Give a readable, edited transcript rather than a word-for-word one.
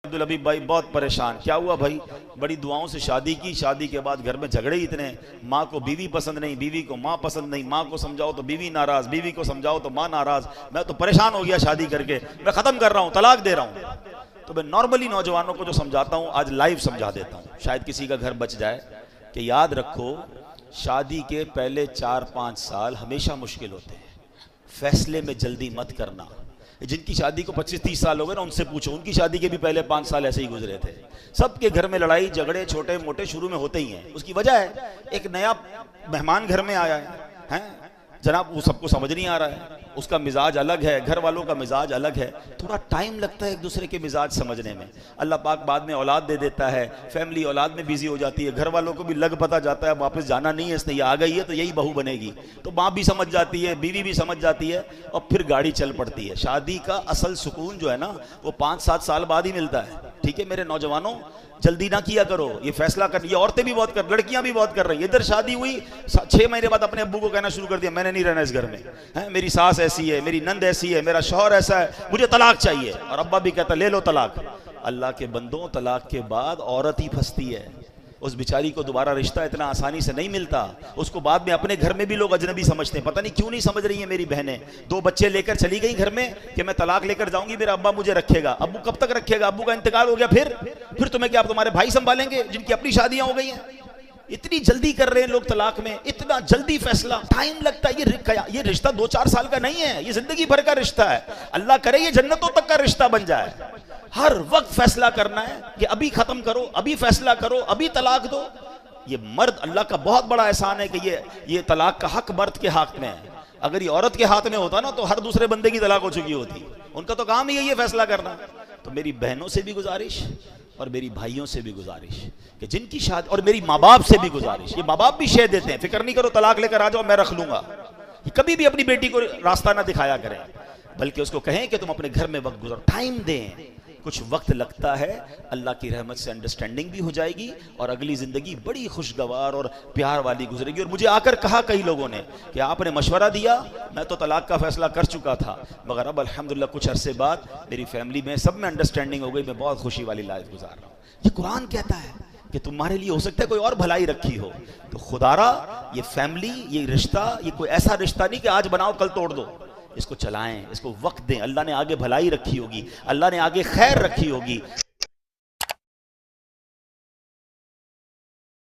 عبدالحبیب بھائی بہت پریشان. کیا ہوا بھائی؟ بڑی دعاؤں سے شادی کی، شادی کے بعد گھر میں جھگڑے اتنے، ماں کو بیوی پسند نہیں، بیوی کو ماں پسند نہیں، ماں کو سمجھاؤ تو بیوی ناراض، بیوی کو سمجھاؤ تو ماں ناراض. میں تو پریشان ہو گیا شادی کر کے، میں ختم کر رہا ہوں، طلاق دے رہا ہوں. تو میں نارملی نوجوانوں کو جو سمجھاتا ہوں آج لائیو سمجھا دیتا ہوں، شاید کسی کا گھر بچ جائے. کہ یاد رکھو شادی کے پہلے 4-5 سال ہمیشہ مشکل ہوتے ہیں. فیصلے میں جلدی مت کرنا. جن کی شادی کو 25-30 سال ہو گئے نا ان سے پوچھو، ان کی شادی کے بھی پہلے 5 سال ایسے ہی گزرے تھے. سب کے گھر میں لڑائی جھگڑے چھوٹے موٹے شروع میں ہوتے ہی ہیں. اس کی وجہ ہے ایک نیا مہمان گھر میں آیا ہے جناب، وہ سب کو سمجھ نہیں آ رہا ہے، اس کا مزاج الگ ہے، گھر والوں کا مزاج الگ ہے، تھوڑا ٹائم لگتا ہے ایک دوسرے کے مزاج سمجھنے میں. اللہ پاک بعد میں اولاد دے دیتا ہے، فیملی اولاد میں بیزی ہو جاتی ہے، گھر والوں کو بھی لگ پتہ جاتا ہے واپس جانا نہیں ہے، اس نے یہ آ گئی ہے تو یہی بہو بنے گی، تو ماں بھی سمجھ جاتی ہے، بیوی بھی سمجھ جاتی ہے، اور پھر گاڑی چل پڑتی ہے. شادی کا اصل سکون جو ہے نا وہ 5-7 سال بعد ہی ملتا ہے. ٹھیک ہے میرے نوجوانوں، جلدی نہ کیا کرو. یہ فیصلہ کر، یہ عورتیں بھی بہت کر، لڑکیاں بھی بہت کر رہی ہیں. ادھر شادی ہوئی 6 مہینے بعد اپنے ابو کو کہنا شروع کر دیا میں نے نہیں رہنا اس گھر میں، میری ساس ایسی ہے، میری نند ایسی ہے، میرا شوہر ایسا ہے، مجھے طلاق چاہیے. اور ابا بھی کہتا لے لو طلاق. اللہ کے بندوں، طلاق کے بعد عورت ہی پھنستی ہے. اس بیچاری کو دوبارہ رشتہ اتنا آسانی سے نہیں ملتا. اس کو بعد میں اپنے گھر میں بھی لوگ اجنبی سمجھتے ہیں. پتہ نہیں کیوں نہیں سمجھ رہی ہیں میری بہنیں. 2 بچے لے کر چلی گئی گھر میں کہ میں طلاق لے کر جاؤں گی، میرا ابا مجھے رکھے گا. ابو کب تک رکھے گا؟ ابو کا انتقال ہو گیا، پھر تمہیں کیا تمہارے بھائی سنبھالیں گے جن کی اپنی شادیاں ہو گئی ہیں؟ اتنی جلدی کر رہے ہیں لوگ طلاق میں، اتنا جلدی فیصلہ، ٹائم لگتا ہے. یہ رشتہ 2-4 سال کا نہیں ہے، یہ زندگی بھر کا رشتہ ہے. اللہ کرے یہ جنتوں تک کا رشتہ بن جائے. ہر وقت فیصلہ کرنا ہے کہ ابھی ختم کرو، ابھی فیصلہ کرو، ابھی طلاق دو. یہ مرد، اللہ کا بہت بڑا احسان ہے کہ یہ طلاق کا حق مرد کے ہاتھ میں ہے. اگر یہ عورت کے ہاتھ میں ہوتا نا تو ہر دوسرے بندے کی طلاق ہو چکی ہوتی. ان کا تو کام ہی ہے یہ فیصلہ کرنا. تو میری بہنوں سے بھی گزارش اور میری بھائیوں سے بھی گزارش کہ جن کی شادی، اور میری ماں باپ سے بھی گزارش. یہ ماں باپ بھی شے دیتے ہیں، فکر نہیں کرو طلاق لے کر آ جاؤ میں رکھ لوں گا. کبھی بھی اپنی بیٹی کو راستہ نہ دکھایا کریں، بلکہ اس کو کہیں کہ تم اپنے گھر میں وقت گزارو، ٹائم دیں. کچھ وقت لگتا ہے، اللہ کی رحمت سے انڈرسٹینڈنگ بھی ہو جائے گی اور اگلی زندگی بڑی خوشگوار اور پیار والی گزرے گی. اور مجھے آ کر کہا کئی لوگوں نے کہ آپ نے مشورہ دیا، میں تو طلاق کا فیصلہ کر چکا تھا، مگر اب الحمدللہ کچھ عرصے بعد میری فیملی میں سب میں انڈرسٹینڈنگ ہو گئی، میں بہت خوشی والی لائف گزار رہا ہوں. یہ قرآن کہتا ہے کہ تمہارے لیے ہو سکتا ہے کوئی اور بھلائی رکھی ہو. تو خدا را یہ فیملی، یہ رشتہ، یہ کوئی ایسا رشتہ نہیں کہ آج بناؤ کل توڑ دو. اس کو چلائیں، اس کو وقت دیں. اللہ نے آگے بھلائی رکھی ہوگی، اللہ نے آگے خیر رکھی ہوگی.